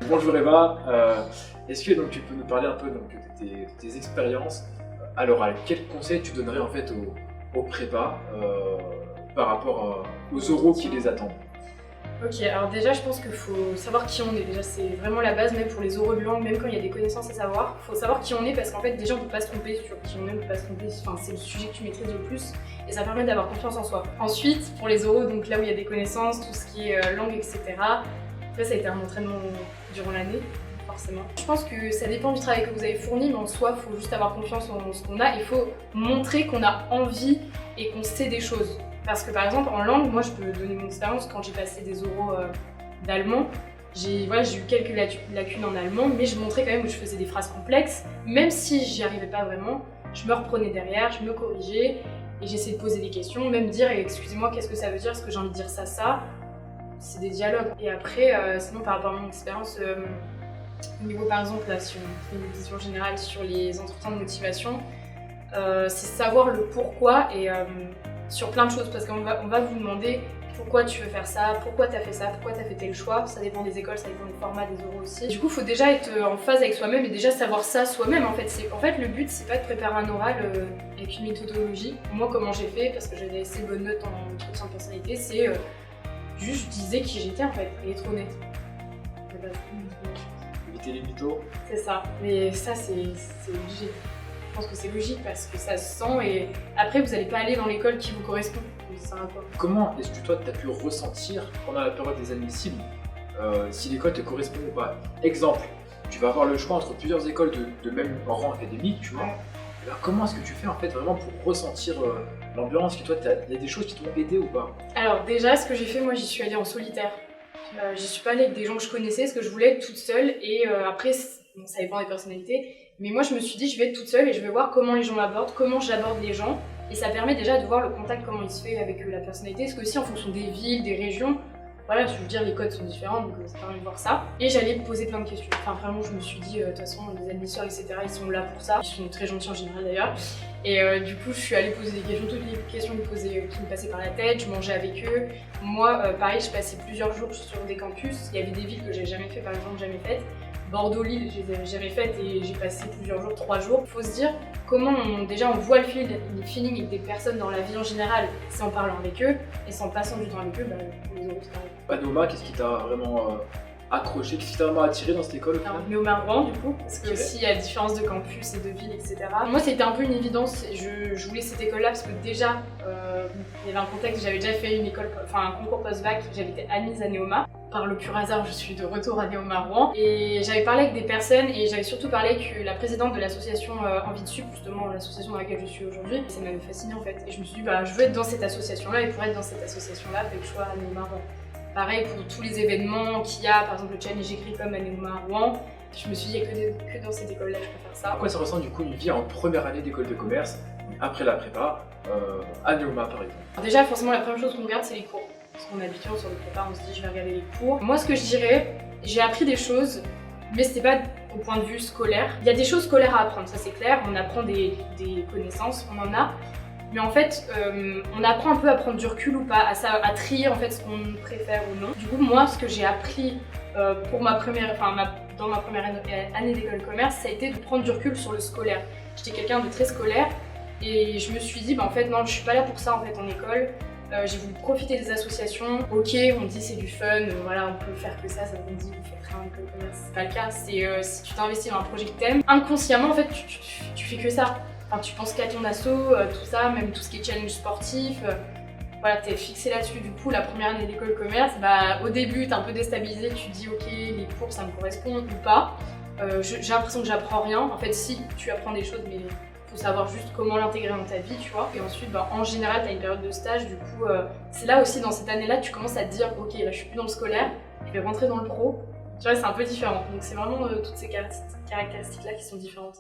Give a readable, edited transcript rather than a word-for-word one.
Bonjour Eva, est-ce que donc, tu peux nous parler un peu donc, de tes expériences à l'oral? Quels conseils tu donnerais en fait aux prépas par rapport aux oraux qui les attendent? Ok, alors déjà je pense qu'il faut savoir qui on est, déjà c'est vraiment la base, même pour les oraux de langue, même quand il y a des connaissances à savoir, il faut savoir qui on est parce qu'en fait déjà on peut pas se tromper sur qui on est, on peut pas se tromper, enfin, c'est le sujet que tu maîtrises le plus et ça permet d'avoir confiance en soi. Ensuite, pour les oraux, donc là où il y a des connaissances, tout ce qui est langue, etc. Après ça a été un entraînement durant l'année, forcément. Je pense que ça dépend du travail que vous avez fourni, mais en soi, il faut juste avoir confiance en ce qu'on a, il faut montrer qu'on a envie et qu'on sait des choses. Parce que par exemple en langue, moi je peux donner mon expérience quand j'ai passé des oraux d'allemand. J'ai eu quelques lacunes en allemand, mais je montrais quand même où je faisais des phrases complexes. Même si j'y arrivais pas vraiment, je me reprenais derrière, je me corrigeais et j'essayais de poser des questions, même dire excusez-moi qu'est-ce que ça veut dire, est-ce que j'ai envie de dire ça. C'est des dialogues. Et après, sinon par rapport à mon expérience, au niveau par exemple là, si on fait une vision générale sur les entretiens de motivation, c'est savoir le pourquoi et sur plein de choses, parce qu'on va vous demander pourquoi tu veux faire ça, pourquoi tu as fait ça, pourquoi tu as fait tel choix. Ça dépend des écoles, ça dépend des formats, des oraux aussi. Du coup, il faut déjà être en phase avec soi-même et déjà savoir ça soi-même. En fait, le but, c'est pas de préparer un oral avec une méthodologie. Moi, comment j'ai fait, parce que j'avais assez bonnes notes en entretien de personnalité, c'est juste je disais qui j'étais en fait, et être honnête. Éviter les mythos. C'est ça, mais ça, c'est obligé. Je pense que c'est logique parce que ça se sent et après vous n'allez pas aller dans l'école qui vous correspond. Ça sert à quoi? Comment est-ce que toi tu as pu ressentir pendant la période des admissibles si l'école te correspond ou pas? Exemple, tu vas avoir le choix entre plusieurs écoles de même rang académique, tu vois. Ouais. Et ben, comment est-ce que tu fais en fait vraiment pour ressentir l'ambiance? Que toi, il y a des choses qui t'ont aidé ou pas? Alors déjà, ce que j'ai fait, moi j'y suis allée en solitaire. J'y suis pas allée avec des gens que je connaissais parce que je voulais être toute seule et après, bon, ça dépend des personnalités. Mais moi, je me suis dit, je vais être toute seule et je vais voir comment les gens m'abordent, comment j'aborde les gens. Et ça permet déjà de voir le contact, comment il se fait avec la personnalité. Parce que aussi, en fonction des villes, des régions, voilà, je veux dire, les codes sont différents, donc ça permet de voir ça. Et j'allais me poser plein de questions. Enfin, vraiment, je me suis dit, de toute façon, les admisseurs, etc., ils sont là pour ça. Ils sont très gentils en général d'ailleurs. Et du coup, je suis allée poser des questions, toutes les questions qui me passaient par la tête, je mangeais avec eux. Moi, pareil, je passais plusieurs jours sur des campus. Il y avait des villes que j'ai jamais fait, par exemple, jamais faites. Bordeaux-Lille, je les avais jamais faites et j'ai passé plusieurs jours, 3 jours. Il faut se dire comment déjà on voit le feeling avec des personnes dans la vie en général, c'est en parlant avec eux et sans passant du temps avec eux, les oraux c'est pareil. Anoma, qu'est-ce qui t'a vraiment accroché? Qu'est-ce qui t'a vraiment attiré dans cette école? Alors, mais au Rouen du coup, parce que aussi il y a la différence de campus et de ville, etc. Moi c'était un peu une évidence, je voulais cette école-là parce que déjà il y avait un contexte, j'avais déjà fait un concours post-bac, j'avais été admise à Neoma. Par le pur hasard, je suis de retour à Neoma Rouen et j'avais parlé avec des personnes et j'avais surtout parlé avec la présidente de l'association Envie de Sup, justement l'association dans laquelle je suis aujourd'hui. Ça m'avait fascinée en fait et je me suis dit je veux être dans cette association-là et pour être dans cette association-là, il faut que je sois à Neoma Rouen. Pareil pour tous les événements qu'il y a, par exemple le challenge J'écris comme à Neoma Rouen, je me suis dit que dans cette école-là je peux faire ça. À quoi ça ressemble du coup une vie en première année d'école de commerce, après la prépa, à Neoma par exemple? Alors déjà forcément la première chose qu'on regarde c'est les cours. Parce qu'on est habitué sur le prépa, on se dit je vais regarder les cours. Moi ce que je dirais, j'ai appris des choses, mais c'était pas au point de vue scolaire. Il y a des choses scolaires à apprendre, ça c'est clair, on apprend des connaissances, on en a. Mais en fait, on apprend un peu à prendre du recul ou pas, à trier en fait ce qu'on préfère ou non. Du coup, moi ce que j'ai appris pour dans ma première année d'école de commerce, ça a été de prendre du recul sur le scolaire. J'étais quelqu'un de très scolaire et je me suis dit en fait non, je suis pas là pour ça en fait en école. J'ai voulu profiter des associations. Ok, on dit c'est du fun, voilà, on peut faire que ça on dit vous faites rien en école de commerce. C'est pas le cas, c'est si tu t'investis dans un projet que t'aimes, inconsciemment en fait tu fais que ça. Enfin, tu penses qu'à ton asso, tout ça, même tout ce qui est challenge sportif, voilà, t'es fixé là-dessus. Du coup, la première année d'école de commerce, au début t'es un peu déstabilisé, tu te dis ok, les cours ça me correspond ou pas. J'ai l'impression que j'apprends rien. En fait, si, tu apprends des choses, mais faut savoir juste comment l'intégrer dans ta vie, tu vois. Et ensuite, en général, tu as une période de stage, du coup, c'est là aussi, dans cette année-là, tu commences à te dire, ok, là, je suis plus dans le scolaire, je vais rentrer dans le pro. Tu vois, c'est un peu différent. Donc, c'est vraiment toutes ces caractéristiques-là qui sont différentes.